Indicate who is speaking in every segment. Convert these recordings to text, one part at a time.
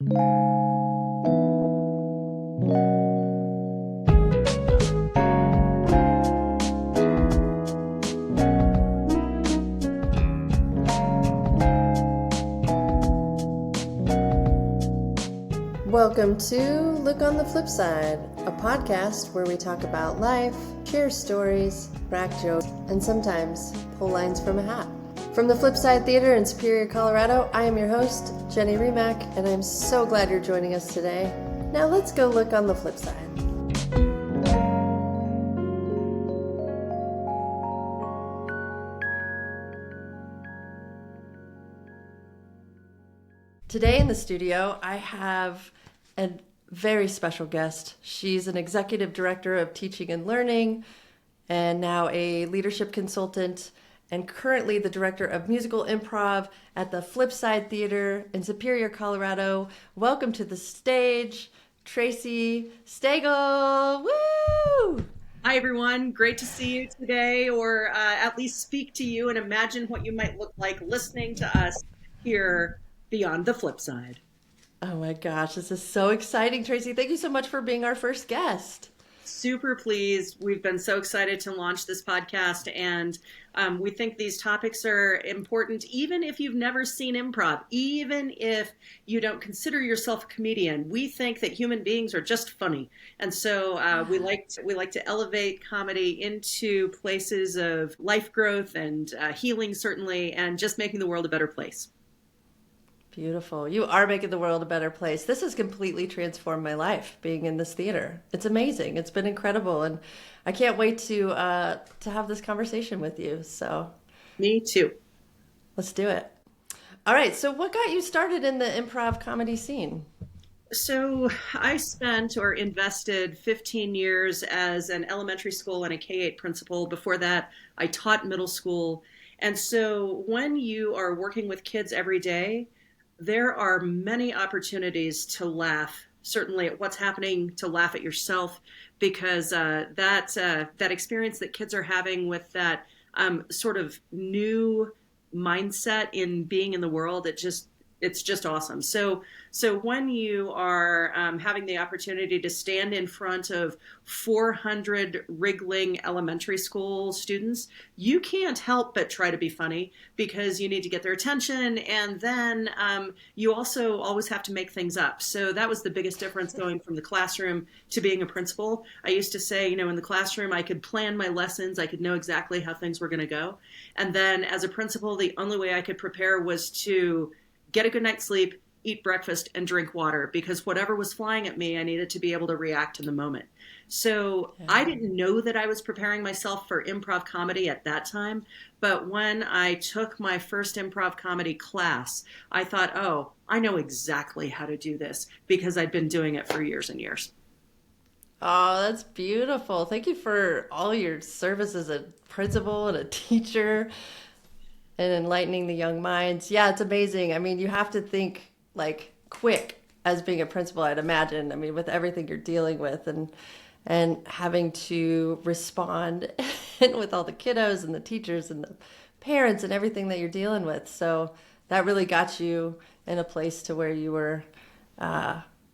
Speaker 1: Welcome to Look on the Flip Side, a podcast where we talk about life, share stories, crack jokes, and sometimes pull lines from a hat. From the Flipside Theater in Superior, Colorado, I am your host, Jenny Remack, and I'm so glad you're joining us today. Now let's go look on the flip side. Today in the studio, I have a very special guest. She's an executive director of teaching and learning, and now a leadership consultant, and currently the director of musical improv at the Flipside Theater in Superior, Colorado. Welcome to the stage, Tracy Stegall. Woo!
Speaker 2: Hi, everyone. Great to see you today, or at least speak to you and imagine what you might look like listening to us here beyond the flip side.
Speaker 1: Oh my gosh, this is so exciting, Tracy. Thank you so much for being our first guest.
Speaker 2: Super pleased. We've been so excited to launch this podcast, and we think these topics are important, even if you've never seen improv, even if you don't consider yourself a comedian. We think that human beings are just funny, and so we like to elevate comedy into places of life growth and healing, certainly, and just making the world a better place.
Speaker 1: Beautiful. You are making the world a better place. This has completely transformed my life, being in this theater. It's amazing. It's been incredible. And I can't wait to have this conversation with you. So
Speaker 2: me too.
Speaker 1: Let's do it. All right. So what got you started in the improv comedy scene?
Speaker 2: So I spent or invested 15 years as an elementary school and a K-8 principal. Before that, I taught middle school. And so when you are working with kids every day, there are many opportunities to laugh, certainly at what's happening, to laugh at yourself, because that experience that kids are having with that sort of new mindset in being in the world, it's just awesome. So when you are having the opportunity to stand in front of 400 wriggling elementary school students, you can't help but try to be funny because you need to get their attention. And then you also always have to make things up. So that was the biggest difference going from the classroom to being a principal. I used to say, in the classroom, I could plan my lessons. I could know exactly how things were going to go. And then as a principal, the only way I could prepare was to get a good night's sleep, eat breakfast, and drink water, because whatever was flying at me, I needed to be able to react in the moment. So I didn't know that I was preparing myself for improv comedy at that time. But when I took my first improv comedy class, I thought, oh, I know exactly how to do this because I'd been doing it for years and years.
Speaker 1: Oh, that's beautiful. Thank you for all your service as a principal and a teacher and enlightening the young minds. Yeah, it's amazing. I mean, you have to think like quick as being a principal, I'd imagine. I mean, with everything you're dealing with and having to respond and with all the kiddos and the teachers and the parents and everything that you're dealing with. So that really got you in a place to where you were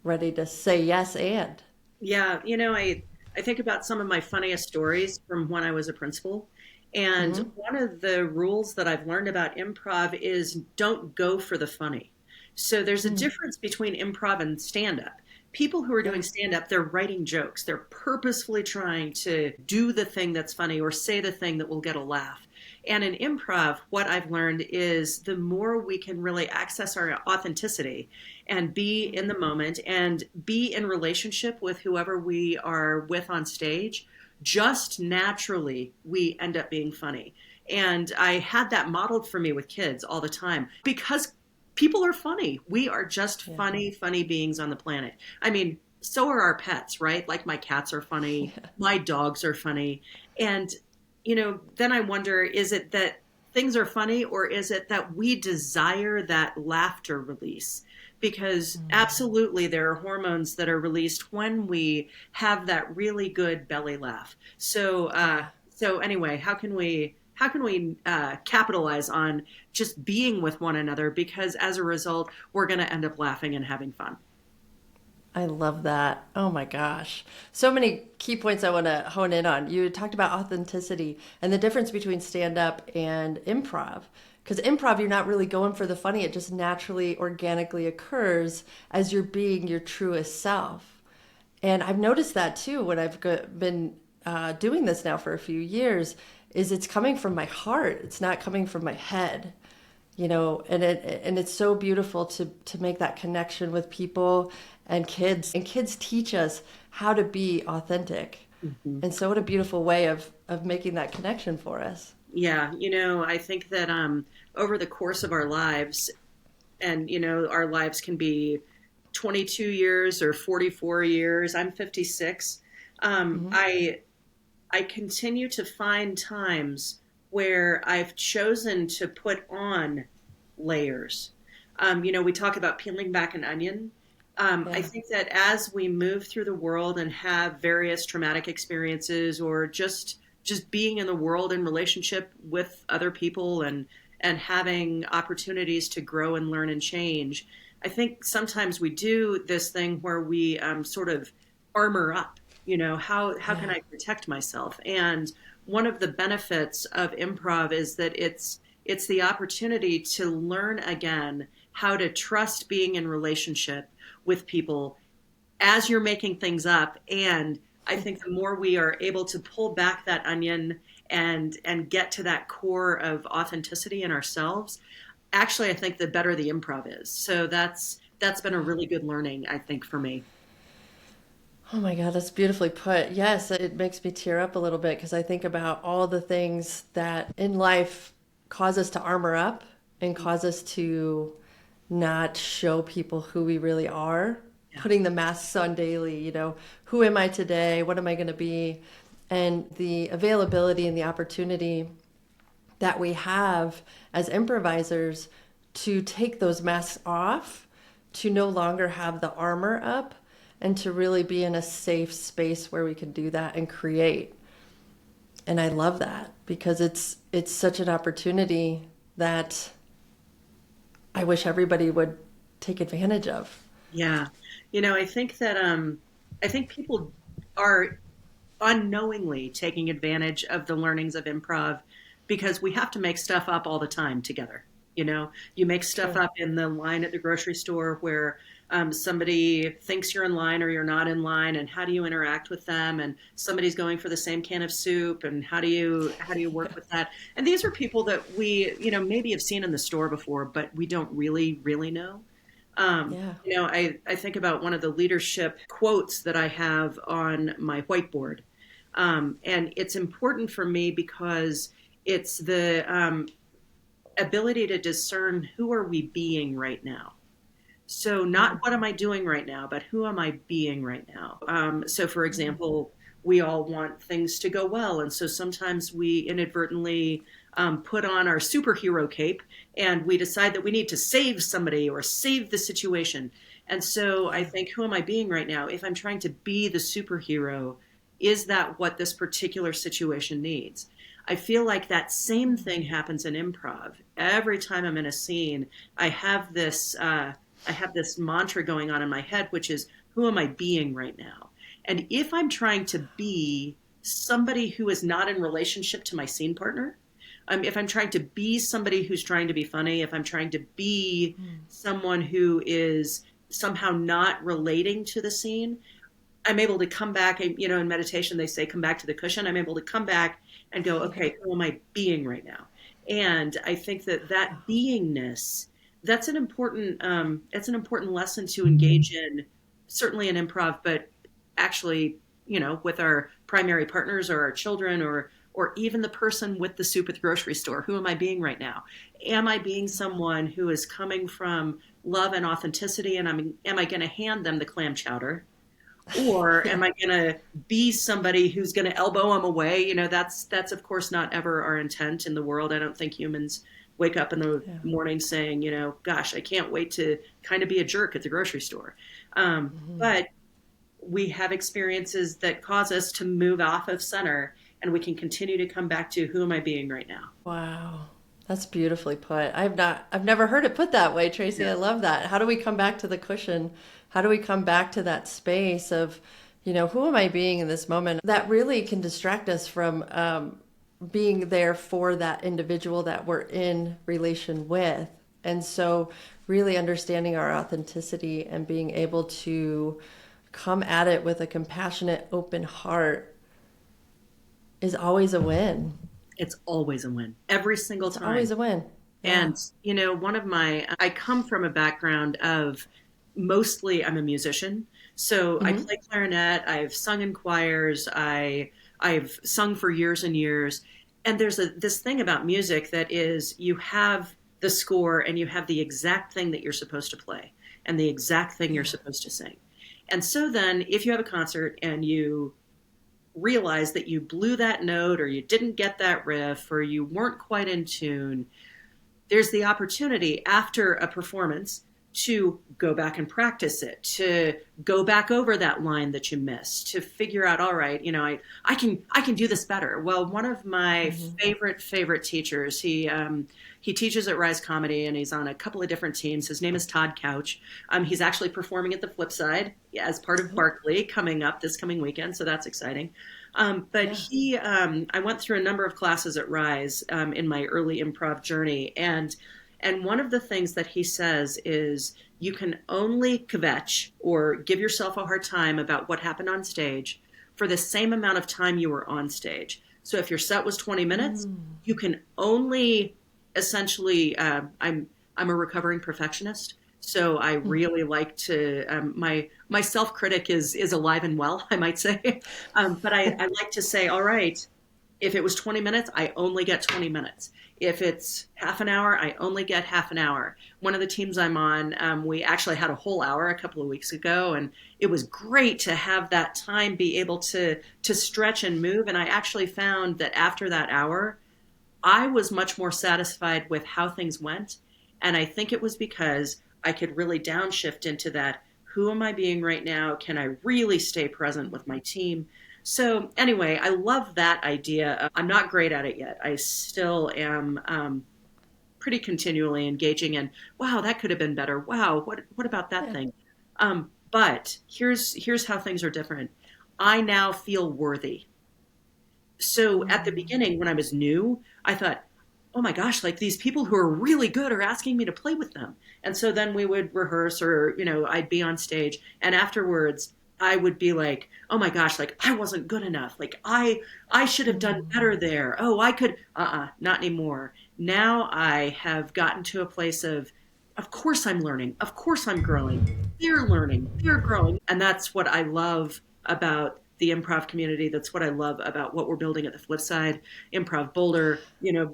Speaker 1: ready to say yes and.
Speaker 2: Yeah, I think about some of my funniest stories from when I was a principal. And one of the rules that I've learned about improv is don't go for the funny. So there's a difference between improv and stand-up. People who are doing stand-up, they're writing jokes. They're purposefully trying to do the thing that's funny or say the thing that will get a laugh. And in improv, what I've learned is the more we can really access our authenticity and be in the moment and be in relationship with whoever we are with on stage, just naturally, we end up being funny. And I had that modeled for me with kids all the time because people are funny. We are just funny beings on the planet. I mean, so are our pets, right? Like my cats are funny. My dogs are funny. And, then I wonder, is it that things are funny or is it that we desire that laughter release? Because absolutely there are hormones that are released when we have that really good belly laugh. So anyway, how can we capitalize on just being with one another, because as a result, we're going to end up laughing and having fun.
Speaker 1: I love that. Oh my gosh. So many key points I want to hone in on. You talked about authenticity and the difference between stand up and improv. Because improv, you're not really going for the funny, it just naturally, organically occurs as you're being your truest self. And I've noticed that too when been doing this now for a few years, is it's coming from my heart. It's not coming from my head, and it's so beautiful to make that connection with people and kids teach us how to be authentic.
Speaker 2: Mhm.
Speaker 1: And so what a beautiful way of making that connection for us.
Speaker 2: Yeah, I think that over the course of our lives, and our lives can be 22 years or 44 years. I'm 56.
Speaker 1: Hmm.
Speaker 2: I continue to find times where I've chosen to put on layers. We talk about peeling back an onion. I
Speaker 1: Yeah.
Speaker 2: think that as we move through the world and have various traumatic experiences, or just being in the world in relationship with other people, and having opportunities to grow and learn and change, I think sometimes we do this thing where we sort of armor up. How can
Speaker 1: Yeah.
Speaker 2: I protect myself? And one of the benefits of improv is that it's the opportunity to learn again how to trust being in relationship with people as you're making things up. And I think the more we are able to pull back that onion and get to that core of authenticity in ourselves, actually I think the better the improv is. So that's been a really good learning, I think, for me.
Speaker 1: Oh my God, that's beautifully put. Yes, it makes me tear up a little bit because I think about all the things that in life cause us to armor up and cause us to not show people who we really are,
Speaker 2: Yeah.
Speaker 1: putting the masks on daily, who am I today? What am I going to be? And the availability and the opportunity that we have as improvisers to take those masks off, to no longer have the armor up, and to really be in a safe space where we can do that and create. And I love that because it's such an opportunity that I wish everybody would take advantage of.
Speaker 2: Yeah. I think that I think people are unknowingly taking advantage of the learnings of improv, because we have to make stuff up all the time together. You make stuff
Speaker 1: True.
Speaker 2: up in the line at the grocery store where somebody thinks you're in line or you're not in line, and how do you interact with them? And somebody's going for the same can of soup, and how do you work with that? And these are people that we maybe have seen in the store before, but we don't really know.
Speaker 1: Yeah.
Speaker 2: I think about one of the leadership quotes that I have on my whiteboard. And it's important for me because it's the ability to discern who are we being right now. So not
Speaker 1: Mm.
Speaker 2: what am I doing right now, but who am I being right now? So for example, we all want things to go well. And so sometimes we inadvertently put on our superhero cape, and we decide that we need to save somebody or save the situation. And so I
Speaker 1: Yeah.
Speaker 2: think, who am I being right now? If I'm trying to be the superhero, is that what this particular situation needs? I feel like that same thing happens in improv. Every time I'm in a scene, I have this mantra going on in my head, which is, who am I being right now? And if I'm trying to be somebody who is not in relationship to my scene partner, if I'm trying to be somebody who's trying to be funny, if I'm trying to be
Speaker 1: Mm.
Speaker 2: someone who is somehow not relating to the scene, I'm able to come back. In meditation, they say, come back to the cushion. I'm able to come back and go, okay, who am I being right now? And I think that beingness, it's an important lesson to engage in, certainly in improv, but actually, with our primary partners or our children, or even the person with the soup at the grocery store. Who am I being right now? Am I being someone who is coming from love and authenticity, and am I going to hand them the clam chowder? Or
Speaker 1: Yeah.
Speaker 2: am I going to be somebody who's going to elbow them away? That's of course not ever our intent in the world. I don't think humans wake up in the
Speaker 1: Yeah.
Speaker 2: morning saying, gosh, I can't wait to kind of be a jerk at the grocery store.
Speaker 1: Hmm.
Speaker 2: But we have experiences that cause us to move off of center. and we can continue to come back to who am I being right now?
Speaker 1: Wow. That's beautifully put. I've never heard it put that way, Tracy.
Speaker 2: Yeah.
Speaker 1: I love that. How do we come back to the cushion? How do we come back to that space of, who am I being in this moment? That really can distract us from being there for that individual that we're in relation with. And so really understanding our authenticity and being able to come at it with a compassionate, open heart is always a win.
Speaker 2: It's always a win every single
Speaker 1: It's
Speaker 2: time.
Speaker 1: always a win. Yeah.
Speaker 2: And, I come from a background of mostly I'm a musician. So I
Speaker 1: Hmm.
Speaker 2: play clarinet, I've sung in choirs, I've sung for years and years. And there's this thing about music that is you have the score and you have the exact thing that you're supposed to play and the exact thing you're
Speaker 1: Yeah.
Speaker 2: supposed to sing. And so then if you have a concert and you realize that you blew that note or you didn't get that riff or you weren't quite in tune, there's the opportunity after a performance to go back and practice it, to go back over that line that you missed, to figure out, all right, I can do this better. Well, one of my
Speaker 1: Hmm.
Speaker 2: favorite teachers, he teaches at Rise Comedy and he's on a couple of different teams. His name is Todd Couch. He's actually performing at the Flip Side as part of Barkley coming up this coming weekend, so that's exciting. But
Speaker 1: Yeah.
Speaker 2: I went through a number of classes at Rise in my early improv journey, and one of the things that he says is you can only kvetch or give yourself a hard time about what happened on stage for the same amount of time you were on stage. So if your set was 20 minutes,
Speaker 1: Mm.
Speaker 2: you can only essentially. I'm a recovering perfectionist, so I really like to. My self critic is alive and well, I might say. But I like to say, all right, if it was 20 minutes, I only get 20 minutes. If it's half an hour, I only get half an hour. One of the teams I'm on, we actually had a whole hour a couple of weeks ago, and it was great to have that time be able to stretch and move. And I actually found that after that hour, I was much more satisfied with how things went. And I think it was because I could really downshift into that. Who am I being right now? Can I really stay present with my team? So, anyway, I love that idea. I'm not great at it yet. I still am pretty continually engaging in, wow, that could have been better. Wow, what about that
Speaker 1: Yeah.
Speaker 2: thing? But here's how things are different. I now feel worthy. So at the
Speaker 1: Mm.
Speaker 2: beginning, when I was new, I thought, oh my gosh, like these people who are really good are asking me to play with them. And so then we would rehearse or, I'd be on stage and afterwards I would be like, oh my gosh, like I wasn't good enough. Like I should have done better
Speaker 1: Mm.
Speaker 2: there. Oh, I could not anymore. Now I have gotten to a place of course I'm learning. Of course I'm growing. They're learning. They're growing. And that's what I love about the improv community. That's what I love about what we're building at the flip side. Improv Boulder,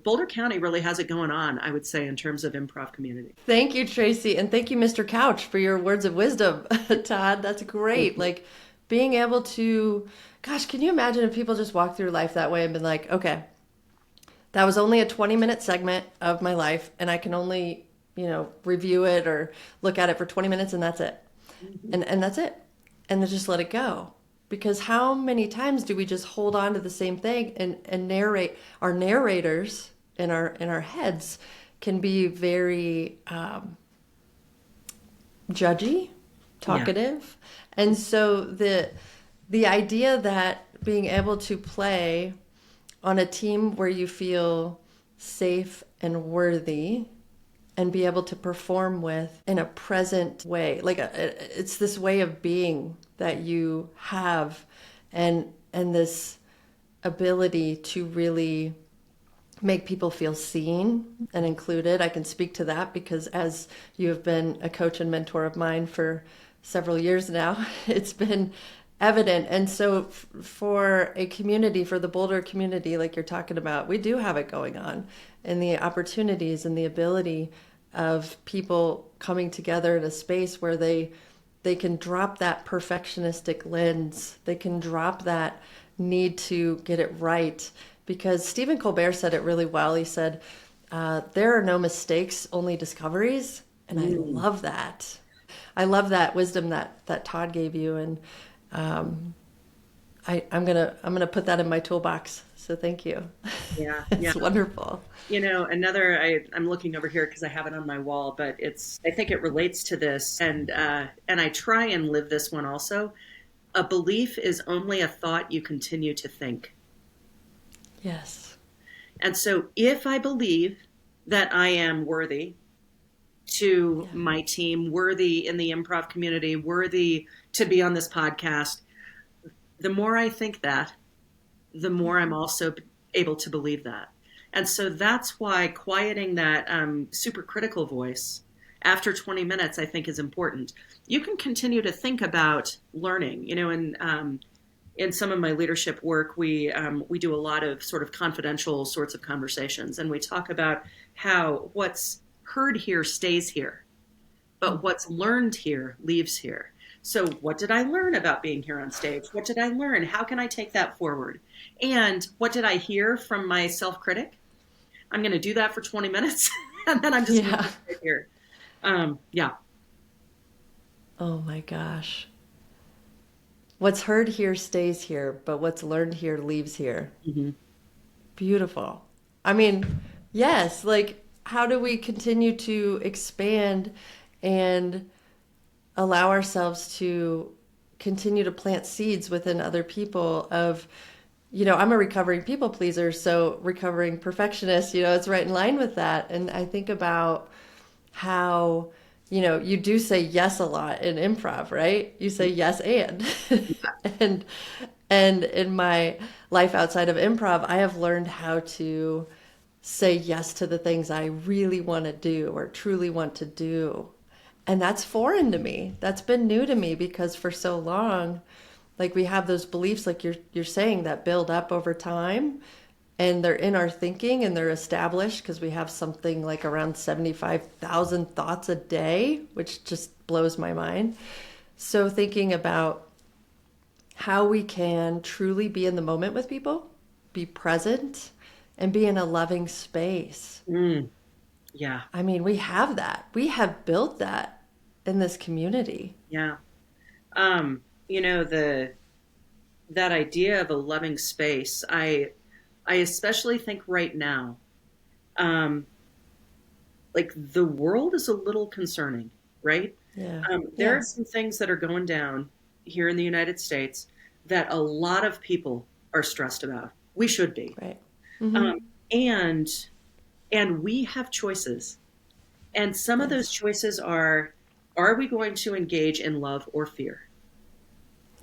Speaker 2: Boulder County really has it going on, I would say, in terms of improv community.
Speaker 1: Thank you, Tracy, and thank you, Mr. Couch, for your words of wisdom, Todd. That's
Speaker 2: Thank
Speaker 1: great.
Speaker 2: you.
Speaker 1: Like being able to, gosh, can you imagine if people just walked through life that way and been like, okay, that was only a 20-minute segment of my life, and I can only, review it or look at it for 20 minutes, and that's it.
Speaker 2: Mhm.
Speaker 1: And that's it. And then just let it go. Because how many times do we just hold on to the same thing and narrate? Our narrators in our heads can be very judgy,
Speaker 2: Yeah.
Speaker 1: talkative. And so the idea that being able to play on a team where you feel safe and worthy and be able to perform with in a present way, like it's this way of being that you have, and this ability to really make people feel seen and included. I can speak to that because as you have been a coach and mentor of mine for several years now, it's been evident. And so for a community, for the Boulder community, like you're talking about, we do have it going on, and the opportunities and the ability of people coming together in a space where they can drop that perfectionistic lens. They can drop that need to get it right. Because Stephen Colbert said it really well. He said, there are no mistakes, only discoveries. And I
Speaker 2: Mm.
Speaker 1: love that. I love that wisdom that Todd gave you. And I'm gonna put that in my toolbox. So thank you.
Speaker 2: Yeah, yeah.
Speaker 1: It's wonderful.
Speaker 2: Another, I'm looking over here because I have it on my wall, but I think it relates to this, and I try and live this one also. A belief is only a thought you continue to think.
Speaker 1: Yes.
Speaker 2: And so if I believe that I am worthy to
Speaker 1: Yeah.
Speaker 2: my team, worthy in the improv community, worthy to be on this podcast, the more I think that, the more I'm also able to believe that. And so that's why quieting that super critical voice after 20 minutes, I think, is important. You can continue to think about learning, and in some of my leadership work, we do a lot of sort of confidential sorts of conversations, and we talk about how what's heard here stays here, but what's learned here leaves here. So, what did I learn about being here on stage? What did I learn? How can I take that forward? And what did I hear from my self critic? I'm going to do that for 20 minutes, and then I'm just going to
Speaker 1: Yeah.
Speaker 2: sit here. Yeah.
Speaker 1: Oh my gosh. What's heard here stays here, but what's learned here leaves here.
Speaker 2: Mm-hmm.
Speaker 1: Beautiful. I mean, yes, like how do we continue to expand and allow ourselves to continue to plant seeds within other people of, I'm a recovering people pleaser, so recovering perfectionist, it's right in line with that. And I think about how, you do say yes a lot in improv, right? You say yes and and and in my life outside of improv, I have learned how to say yes to the things I really want to do or truly want to do. And that's foreign to me. That's been new to me because for so long, like we have those beliefs like you're saying that build up over time and they're in our thinking and they're established because we have something like around 75,000 thoughts a day, which just blows my mind. So thinking about how we can truly be in the moment with people, be present, and be in a loving space.
Speaker 2: Mm, yeah.
Speaker 1: I mean, we have that. We have built that in this community.
Speaker 2: Yeah. The that idea of a loving space, I especially think right now, um, like the world is a little concerning, right?
Speaker 1: Yeah.
Speaker 2: There are
Speaker 1: Yeah.
Speaker 2: some things that are going down here in the United States that a lot of people are stressed about. We should be.
Speaker 1: Right.
Speaker 2: Um,
Speaker 1: Mm-hmm.
Speaker 2: and and we have choices. And some of those
Speaker 1: Yes.
Speaker 2: choices are we going to engage in love or fear?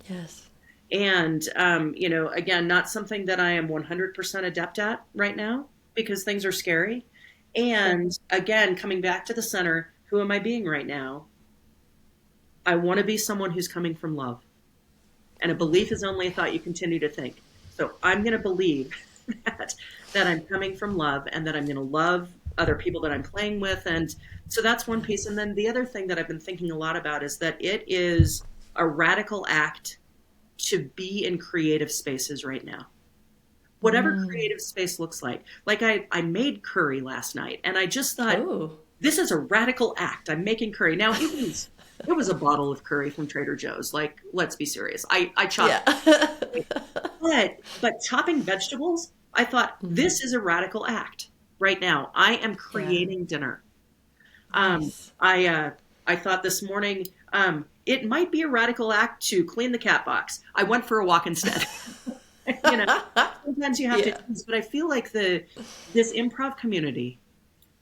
Speaker 1: Yes.
Speaker 2: And, again, not something that I am 100% adept at right now because things are scary.
Speaker 1: Sure.
Speaker 2: And again, coming back to the center, who am I being right now? I want to be someone who's coming from love. And a belief is only a thought you continue to think. So I'm going to believe that, that I'm coming from love and that I'm going to love other people that I'm playing with. And so that's one piece. And then the other thing that I've been thinking a lot about is that it is a radical act to be in creative spaces right now. Whatever
Speaker 1: Mm.
Speaker 2: creative space looks like. Like I made curry last night and I just thought,
Speaker 1: Oh.
Speaker 2: this is a radical act. I'm making curry. Now it was a bottle of curry from Trader Joe's. Like, let's be serious. I chopped
Speaker 1: Yeah.
Speaker 2: but chopping vegetables, I thought
Speaker 1: Mhm.
Speaker 2: this is a radical act right now. I am
Speaker 1: Yeah.
Speaker 2: creating dinner. Um,
Speaker 1: Nice.
Speaker 2: I uh, I thought this morning it might be a radical act to clean the cat box. I went for a walk instead. you know, Sometimes you have to
Speaker 1: Yeah.
Speaker 2: choose, but I feel like the this improv community,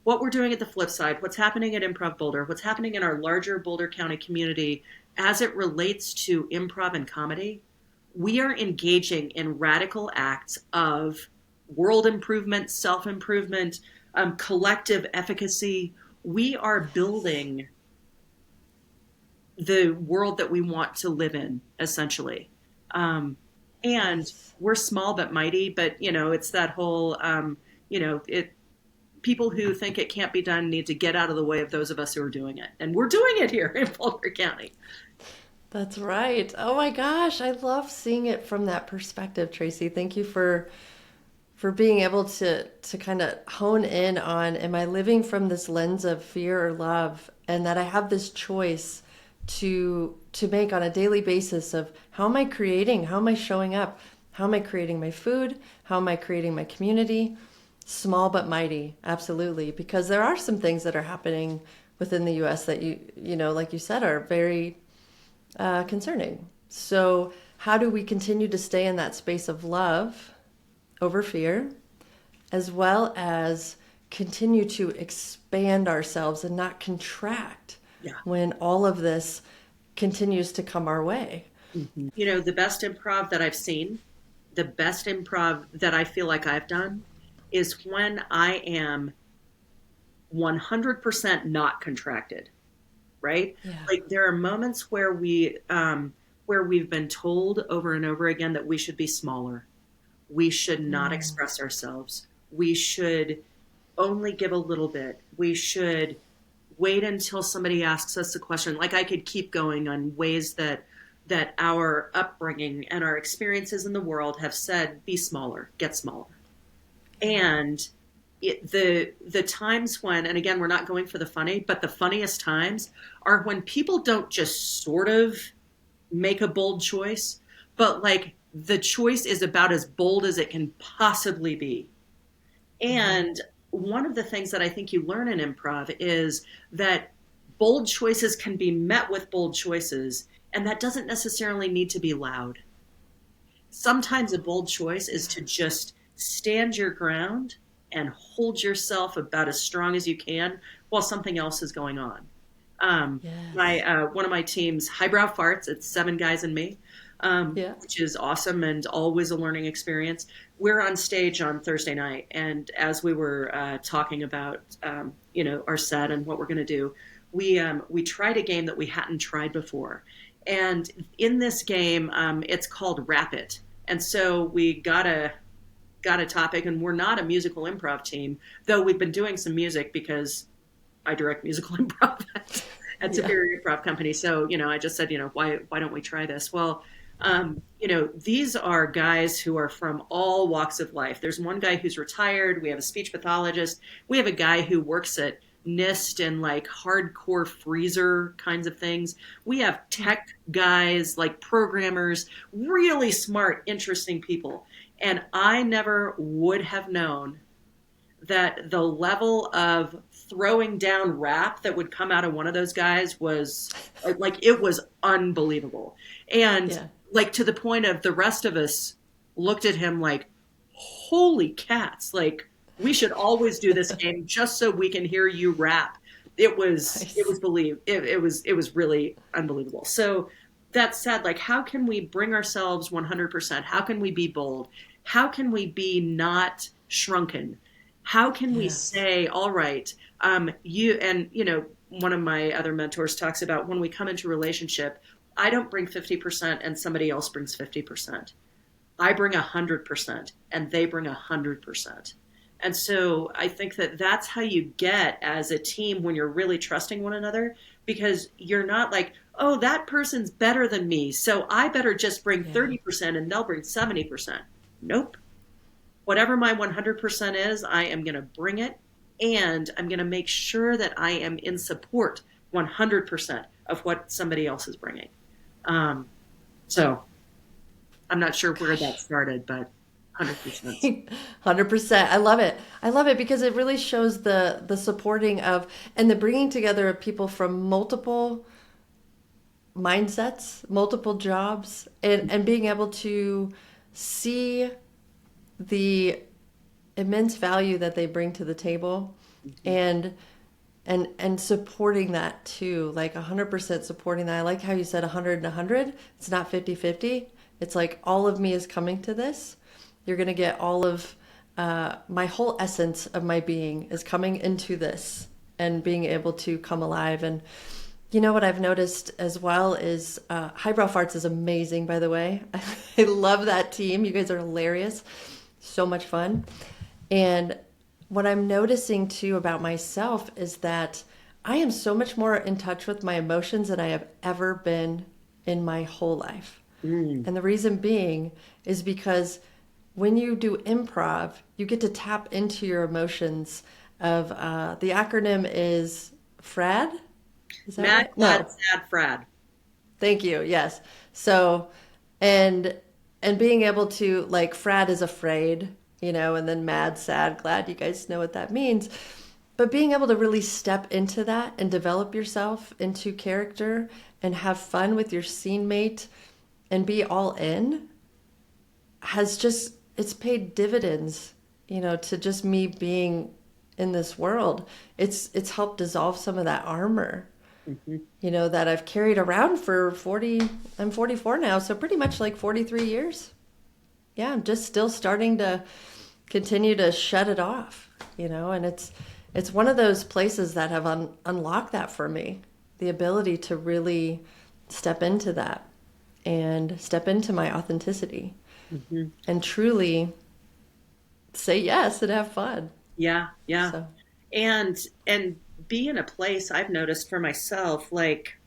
Speaker 2: what we're doing at the flip side, what's happening at Improv Boulder, what's happening in our larger Boulder County community as it relates to improv and comedy, we are engaging in radical acts of world improvement, self improvement, collective efficacy. We are building the world that we want to live in, essentially. Um, and
Speaker 1: Yes.
Speaker 2: we're small but mighty, but it's that whole, it people who think it can't be done need to get out of the way of those of us who are doing it. And we're doing it here in Boulder County.
Speaker 1: That's right. Oh my gosh, I love seeing it from that perspective, Tracy. Thank you for being able to kind of hone in on am I living from this lens of fear or love and that I have this choice to make on a daily basis of how am I creating, how am I showing up, how am I creating my food, how am I creating my community. Small but mighty, absolutely, because there are some things that are happening within the US that you know, like you said, are very concerning. So how do we continue to stay in that space of love over fear, as well as continue to expand ourselves and not contract
Speaker 2: Yeah.
Speaker 1: when all of this continues to come our way?
Speaker 2: You know, the best improv that I've seen, the best improv that I feel like I've done is when I am 100% not contracted, right?
Speaker 1: Yeah.
Speaker 2: Like there are moments where we've been told over and over again that we should be smaller. We should not
Speaker 1: Mm.
Speaker 2: express ourselves. We should only give a little bit. We should wait until somebody asks us a question. Like I could keep going on ways that our upbringing and our experiences in the world have said, be smaller, get smaller. And the times when, and again, we're not going for the funny, but the funniest times are when people don't just sort of make a bold choice, but like the choice is about as bold as it can possibly be.
Speaker 1: Mm-hmm.
Speaker 2: And one of the things that I think you learn in improv is that bold choices can be met with bold choices, and that doesn't necessarily need to be loud. Sometimes a bold choice is to just stand your ground and hold yourself about as strong as you can while something else is going on. My
Speaker 1: Yes.
Speaker 2: one of my teams, Highbrow Farts, it's 7 guys and me,
Speaker 1: Yeah.
Speaker 2: which is awesome and always a learning experience. We're on stage on Thursday night, and as we were talking about, you know, our set and what we're going to do, we tried a game that we hadn't tried before, and in this game, it's called Rap It, and so we got a topic, and we're not a musical improv team, though we've been doing some music because I direct musical improv at
Speaker 1: Yeah.
Speaker 2: Superior Improv Company. So, you know, I just said, you know, why don't we try this? Well, you know, these are guys who are from all walks of life. There's one guy who's retired. We have a speech pathologist. We have a guy who works at NIST and like hardcore freezer kinds of things. We have tech guys, like programmers, really smart, interesting people. And I never would have known that the level of throwing down rap that would come out of one of those guys was like it was unbelievable. And
Speaker 1: Yeah.
Speaker 2: like to the point of the rest of us looked at him like, holy cats, like we should always do this game just so we can hear you rap. It
Speaker 1: Nice.
Speaker 2: was it was really unbelievable. So that said, like how can we bring ourselves 100%? How can we be bold? How can we be not shrunken? How can we
Speaker 1: Yes.
Speaker 2: say, all right, you and you know, one of my other mentors talks about when we come into a relationship, I don't bring 50% and somebody else brings 50%. I bring 100% and they bring 100%. And so I think that that's how you get as a team when you're really trusting one another, because you're not like, oh, that person's better than me, so I better just bring
Speaker 1: Yeah.
Speaker 2: 30% and they'll bring 70%. Nope. Whatever my 100% is, I am going to bring it, and I'm going to make sure that I am in support 100% of what somebody else is bringing. Um, so I'm not sure where that
Speaker 1: Gosh.
Speaker 2: started, but 100%.
Speaker 1: 100%. I love it. I love it because it really shows the supporting of and the bringing together of people from multiple mindsets, multiple jobs, and being able to see the immense value that they bring to the table
Speaker 2: Mm-hmm.
Speaker 1: and and supporting that too, like 100% supporting that. I like how you said 100 and 100. It's not 50-50. It's like all of me is coming to this. You're going to get all of my whole essence of my being is coming into this and being able to come alive. And you know what I've noticed as well is Highbrow Farts is amazing, by the way. I love that team. You guys are hilarious. So much fun. And what I'm noticing too about myself is that I am so much more in touch with my emotions than I have ever been in my whole life.
Speaker 2: Mm.
Speaker 1: And the reason being is because when you do improv, you get to tap into your emotions of the acronym is FRAD. Is that
Speaker 2: Mad,
Speaker 1: right?
Speaker 2: glad,
Speaker 1: No.
Speaker 2: sad, Frad.
Speaker 1: Thank you. Yes. So, and being able to like Frad is afraid, and then mad, sad, glad. You guys know what that means. But being able to really step into that and develop yourself into character and have fun with your scene mate and be all in has just it's paid dividends, to just me being in this world. It's helped dissolve some of that armor,
Speaker 2: Hmm.
Speaker 1: that I've carried around for 40, I'm 44 now, so pretty much like 43 years. Yeah, I'm just still starting to continue to shut it off, and it's one of those places that have unlocked that for me, the ability to really step into that and step into my authenticity
Speaker 2: Hmm.
Speaker 1: and truly say yes and have fun.
Speaker 2: Yeah, yeah.
Speaker 1: So,
Speaker 2: And and be in a place I've noticed for myself, like,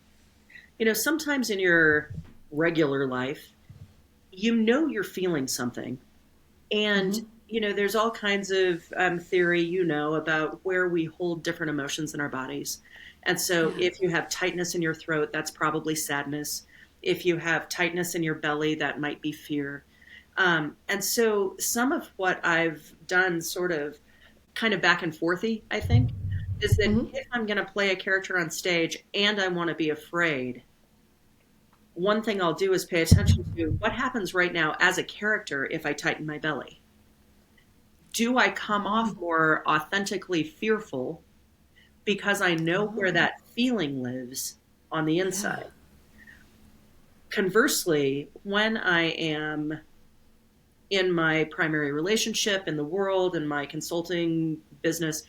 Speaker 2: sometimes in your regular life, you're feeling something. And,
Speaker 1: mhm.
Speaker 2: there's all kinds of theory, about where we hold different emotions in our bodies. And so
Speaker 1: Yeah.
Speaker 2: if you have tightness in your throat, that's probably sadness. If you have tightness in your belly, that might be fear. And so some of what I've done sort of kind of back and forthy, I think, is that
Speaker 1: Mhm.
Speaker 2: if I'm going to play a character on stage and I want to be afraid, one thing I'll do is pay attention to what happens right now as a character if I tighten my belly. Do I come off more authentically fearful because I know where
Speaker 1: Oh,
Speaker 2: that feeling lives on the
Speaker 1: yeah.
Speaker 2: inside? Conversely, when I am in my primary relationship in the world in my consulting business,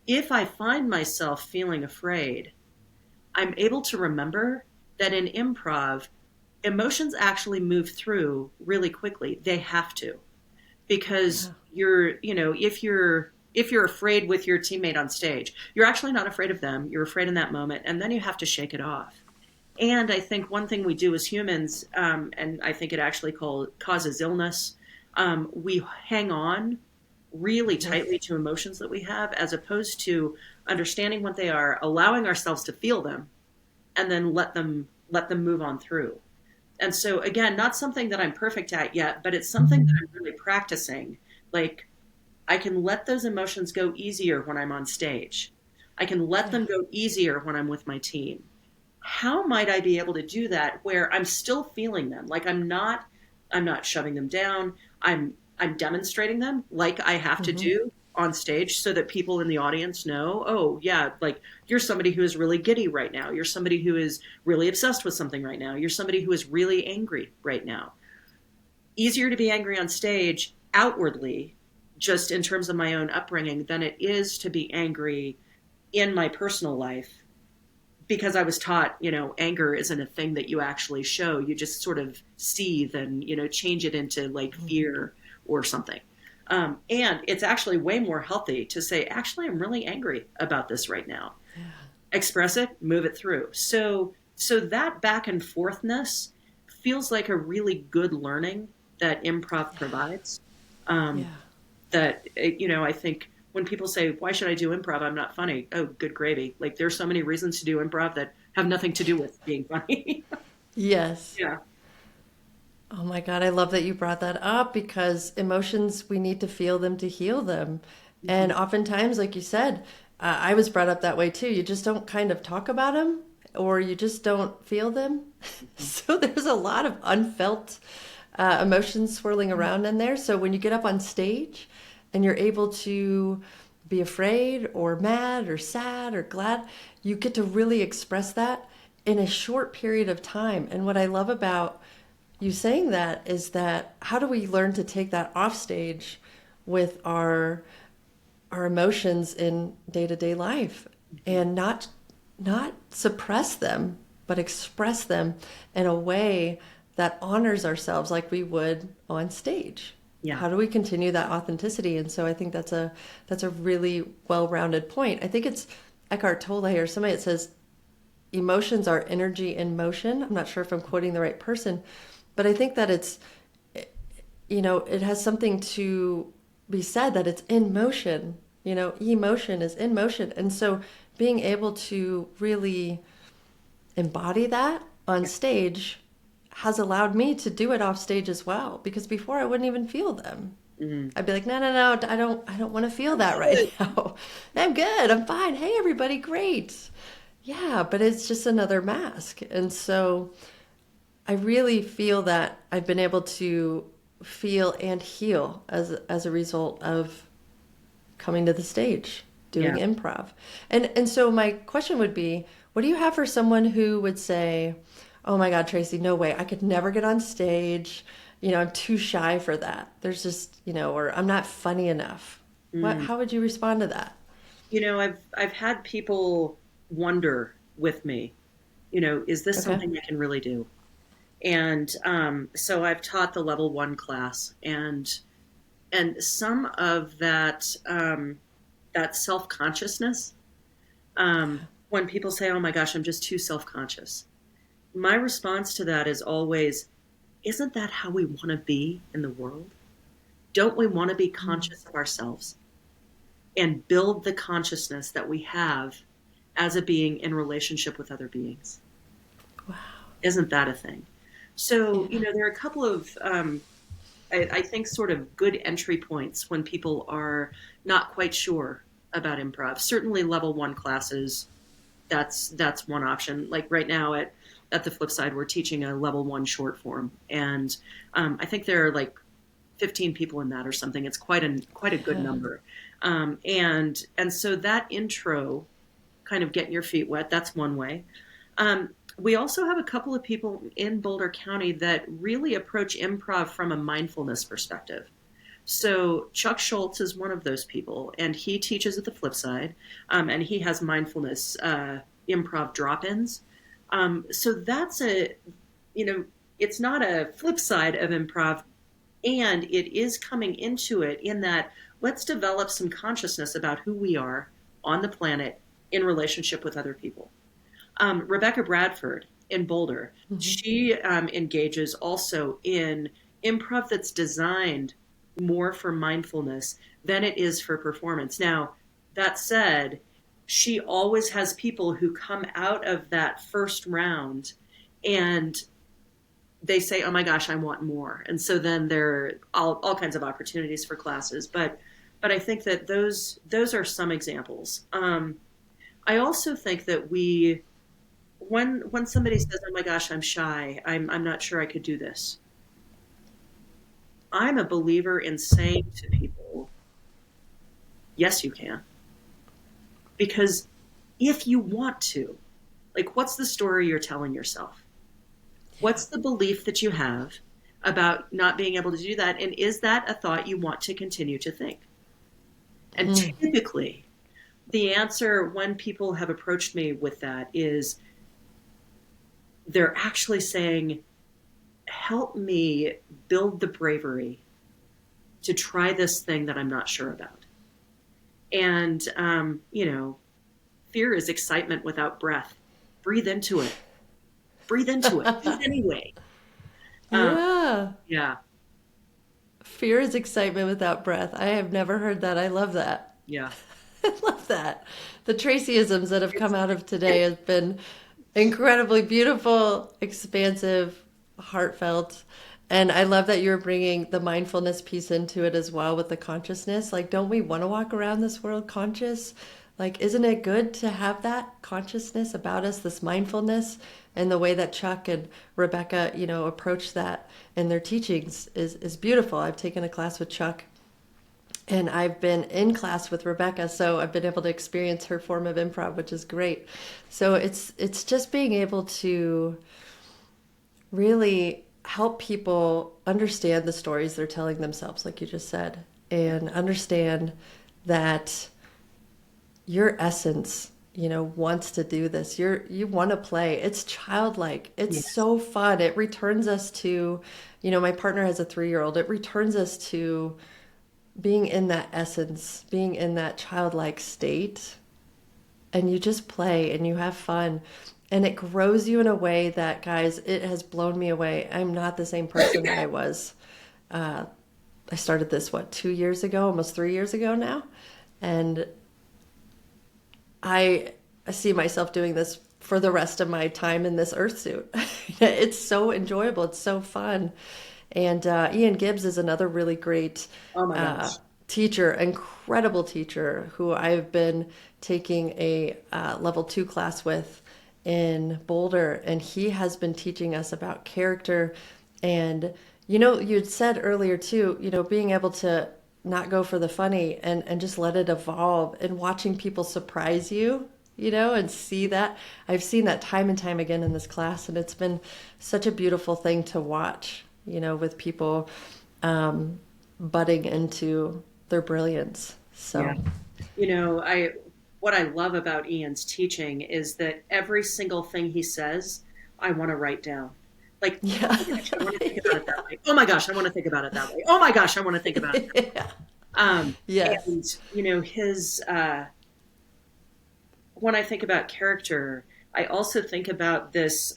Speaker 2: if I find myself feeling afraid, I'm able to remember that in improv, emotions actually move through really quickly. They have to, because
Speaker 1: Yeah.
Speaker 2: if you're afraid with your teammate on stage, you're actually not afraid of them. You're afraid in that moment, and then you have to shake it off. And I think one thing we do as humans, and I think it actually causes illness, we hang on really
Speaker 1: Mhm.
Speaker 2: tightly to emotions that we have, as opposed to understanding what they are, allowing ourselves to feel them, and then let them move on through. And so again, not something that I'm perfect at yet, but it's something that I'm really practicing. Like, I can let those emotions go easier when I'm on stage. I can let
Speaker 1: Yeah.
Speaker 2: them go easier when I'm with my team. How might I be able to do that where I'm still feeling them? Like, I'm not shoving them down. I'm demonstrating them like I have to
Speaker 1: Mhm.
Speaker 2: do on stage so that people in the audience know, oh yeah, like, you're somebody who is really giddy right now. You're somebody who is really obsessed with something right now. You're somebody who is really angry right now. Easier to be angry on stage outwardly, just in terms of my own upbringing, than it is to be angry in my personal life, because I was taught, anger isn't a thing that you actually show. You just sort of seethe and, change it into like fear or something. And it's actually way more healthy to say, actually, I'm really angry about this right now.
Speaker 1: Yeah.
Speaker 2: Express it, move it through. So that back and forthness feels like a really good learning that improv provides. Um,
Speaker 1: Yeah.
Speaker 2: I think when people say, why should I do improv? I'm not funny. Oh, good gravy. Like, there's so many reasons to do improv that have nothing to do with being funny.
Speaker 1: Yes.
Speaker 2: Yeah.
Speaker 1: Oh my God, I love that you brought that up because emotions, we need to feel them to heal them.
Speaker 2: Mhm.
Speaker 1: And oftentimes, like you said, I was brought up that way too. You just don't kind of talk about them or you just don't feel them.
Speaker 2: Mhm.
Speaker 1: So there's a lot of unfelt emotions swirling around in there. So when you get up on stage and you're able to be afraid or mad or sad or glad, you get to really express that in a short period of time. And what I love about you saying that is that how do we learn to take that off stage with our emotions in day-to-day life
Speaker 2: Mhm.
Speaker 1: and not suppress them but express them in a way that honors ourselves like we would on stage.
Speaker 2: Yeah.
Speaker 1: How do we continue that authenticity? And so I think that's a really well-rounded point. I think it's Eckhart Tolle or somebody that says emotions are energy in motion. I'm not sure if I'm quoting the right person, but I think that it has something to be said that it's in motion. Emotion is in motion. And so being able to really embody that on stage has allowed me to do it off stage as well, because before I wouldn't even feel them.
Speaker 2: Mm.
Speaker 1: I'd be like, no, no, no, I don't want to feel that right
Speaker 2: Good.
Speaker 1: now. I'm good. I'm fine. Hey, everybody, great. Yeah, but it's just another mask. And so I really feel that I've been able to feel and heal as a result of coming to the stage, doing
Speaker 2: Yeah.
Speaker 1: improv. And so my question would be, what do you have for someone who would say, "Oh my God, Tracy, no way. I could never get on stage. I'm too shy for that. There's just, or I'm not funny enough."
Speaker 2: Mm.
Speaker 1: How would you respond to that?
Speaker 2: I've had people wonder with me, is this
Speaker 1: Okay.
Speaker 2: something I can really do? And so I've taught the level one class, and some of that self consciousness. When people say, "Oh my gosh, I'm just too self conscious," my response to that is always, "Isn't that how we want to be in the world? Don't we want to be
Speaker 1: Mm.
Speaker 2: conscious of ourselves and build the consciousness that we have as a being in relationship with other beings?
Speaker 1: Wow.
Speaker 2: Isn't that a thing?" So,
Speaker 1: Yeah.
Speaker 2: there are a couple of, I think, sort of good entry points when people are not quite sure about improv. Certainly, level one classes, that's one option. Like right now at the flip side, we're teaching a level one short form, and I think there are like 15 people in that or something. It's quite a good
Speaker 1: Yeah.
Speaker 2: number, and so that intro, kind of getting your feet wet. That's one way. We also have a couple of people in Boulder County that really approach improv from a mindfulness perspective. So Chuck Schultz is one of those people, and he teaches at the flip side, and he has mindfulness improv drop-ins. So that's you know, it's not a flip side of improv, and it is coming into it in that let's develop some consciousness about who we are on the planet in relationship with other people. Rebecca Bradford in Boulder,
Speaker 1: Hmm.
Speaker 2: she engages also in improv that's designed more for mindfulness than it is for performance. Now, that said, she always has people who come out of that first round and they say, "Oh my gosh, I want more." And so then there are all kinds of opportunities for classes. But I think that those are some examples. I also think that when somebody says, "Oh my gosh, I'm shy. I'm not sure I could do this," I'm a believer in saying to people, "Yes, you can." Because if you want to, like, what's the story you're telling yourself?
Speaker 1: Yeah.
Speaker 2: What's the belief that you have about not being able to do that? And is that a thought you want to continue to think? And
Speaker 1: Mm.
Speaker 2: typically, the answer when people have approached me with that is they're actually saying, "Help me build the bravery to try this thing that I'm not sure about." And, fear is excitement without breath. Breathe into it. Breathe into it. Do it anyway. Um,
Speaker 1: Yeah.
Speaker 2: yeah,
Speaker 1: Fear is excitement without breath. I have never heard that. I love that.
Speaker 2: yeah.
Speaker 1: I love that. The Tracyisms that have
Speaker 2: It's,
Speaker 1: come out of today has been incredibly beautiful, expansive, heartfelt. And I love that you're bringing the mindfulness piece into it as well with the consciousness. Like, don't we want to walk around this world conscious? Like, isn't it good to have that consciousness about us, this mindfulness? And the way that Chuck and Rebecca, approach that in their teachings is beautiful. I've taken a class with Chuck and I've been in class with Rebecca, so I've been able to experience her form of improv, which is great. So it's just being able to really help people understand the stories they're telling themselves, like you just said,
Speaker 2: yeah,
Speaker 1: and understand that your essence, wants to do this. You want to play. It's childlike. It's
Speaker 2: yes,
Speaker 1: so fun. It returns us to, my partner has a 3-year-old. It returns us to being in that essence, being in that childlike state, and you just play and you have fun. And it grows you in a way that, guys, it has blown me away. I'm not the same person that I was. Uh, I started this, 2 years ago, almost 3 years ago now. And I see myself doing this for the rest of my time in this earth suit. It's so enjoyable. It's so fun. And Ian Gibbs is another really great
Speaker 2: Oh my
Speaker 1: uh,
Speaker 2: gosh.
Speaker 1: teacher, incredible teacher who I've been taking a level 2 class with in Boulder. And he has been teaching us about character. And, you'd said earlier too, being able to not go for the funny and just let it evolve and watching people surprise you, and see that. I've seen that time and time again in this class, and it's been such a beautiful thing to watch, with people budding into their brilliance.
Speaker 2: Yeah.
Speaker 1: So,
Speaker 2: I what I love about Ian's teaching is that every single thing he says, I want to write down. Like, oh
Speaker 1: yeah.
Speaker 2: my gosh, I want to think about it that way. Oh my gosh, I want to think about it that way. Oh my gosh, I want to think about it.
Speaker 1: Yeah.
Speaker 2: Um,
Speaker 1: Yes.
Speaker 2: and his when I think about character, I also think about this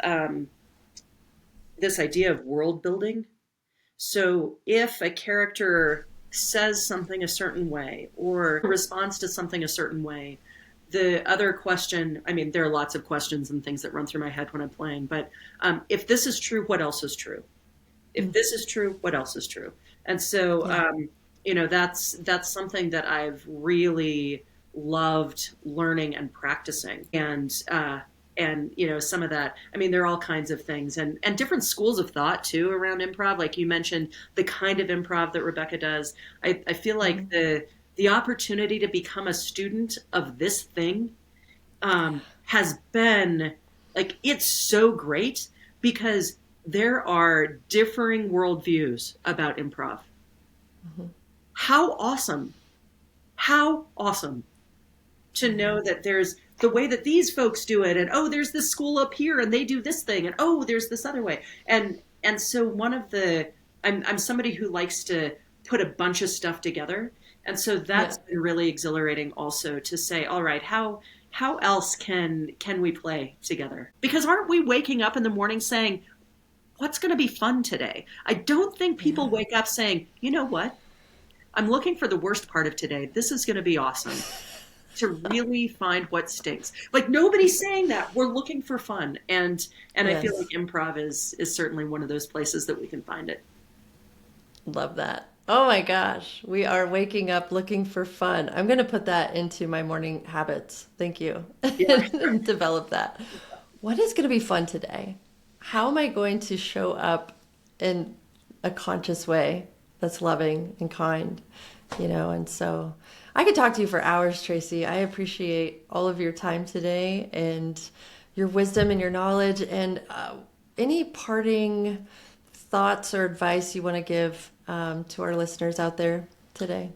Speaker 2: idea of world building. So if a character says something a certain way or responds to something a certain way, the other question, I mean, there are lots of questions and things that run through my head when I'm playing, but if this is true, what else is true? If
Speaker 1: Mm.
Speaker 2: this is true, what else is true? And so,
Speaker 1: Yeah.
Speaker 2: that's something that I've really loved learning and practicing. And some of that, I mean, there are all kinds of things and different schools of thought too around improv. Like you mentioned, the kind of improv that Rebecca does. I feel like
Speaker 1: Mhm.
Speaker 2: the opportunity to become a student of this thing has been like it's so great because there are differing worldviews about improv.
Speaker 1: Mhm.
Speaker 2: How awesome! How awesome to know
Speaker 1: Mhm.
Speaker 2: that there's the way that these folks do it, and oh, there's this school up here, and they do this thing, and oh, there's this other way, and so one of the I'm somebody who likes to put a bunch of stuff together, and so
Speaker 1: Yeah.
Speaker 2: that's been really exhilarating also to say, all right, how else can we play together? Because aren't we waking up in the morning saying, what's going to be fun today? I don't think people
Speaker 1: Yeah.
Speaker 2: wake up saying, you know what? I'm looking for the worst part of today. This is going to be awesome to really find what stinks. Like nobody's saying that. We're looking for fun, and I feel like
Speaker 1: Yes.
Speaker 2: improv is certainly one of those places that we can find it.
Speaker 1: Love that. Oh my gosh. We are waking up looking for fun. I'm going to put that into my morning habits. Thank you.
Speaker 2: Yeah,
Speaker 1: And develop that. What is going to be fun today? How am I going to show up in a conscious way that's loving and kind? And so I could talk to you for hours, Tracy. I appreciate all of your time today and your wisdom and your knowledge and any parting thoughts or advice you want to give to our listeners out there today.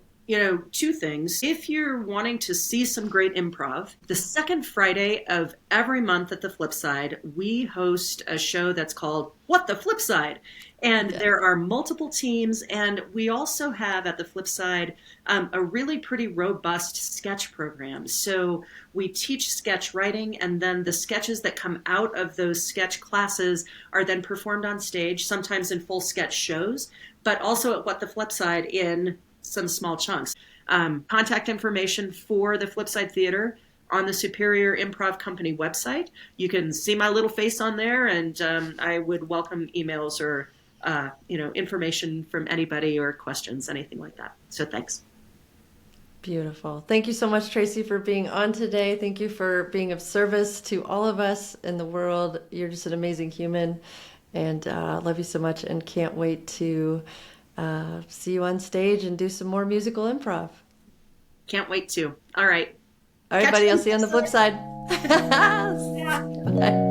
Speaker 2: two things. If you're wanting to see some great improv, the second Friday of every month at the Flip Side, we host a show that's called What the Flip Side? And
Speaker 1: Yeah.
Speaker 2: there are multiple teams, and we also have at the Flip Side a really pretty robust sketch program. So we teach sketch writing, and then the sketches that come out of those sketch classes are then performed on stage, sometimes in full sketch shows, but also at What the Flip Side in some small chunks. Contact information for the Flipside Theater on the Superior Improv Company website. You can see my little face on there, and I would welcome emails or information from anybody or questions, anything like that. So thanks.
Speaker 1: Beautiful. Thank you so much, Tracy, for being on today. Thank you for being of service to all of us in the world. You're just an amazing human, and love you so much, and can't wait to see you on stage and do some more musical improv.
Speaker 2: Can't wait to. All right.
Speaker 1: All right,
Speaker 2: Catch
Speaker 1: buddy. I'll
Speaker 2: you
Speaker 1: see you on the
Speaker 2: next
Speaker 1: flip
Speaker 2: time.
Speaker 1: side.
Speaker 2: Yeah.
Speaker 1: Bye.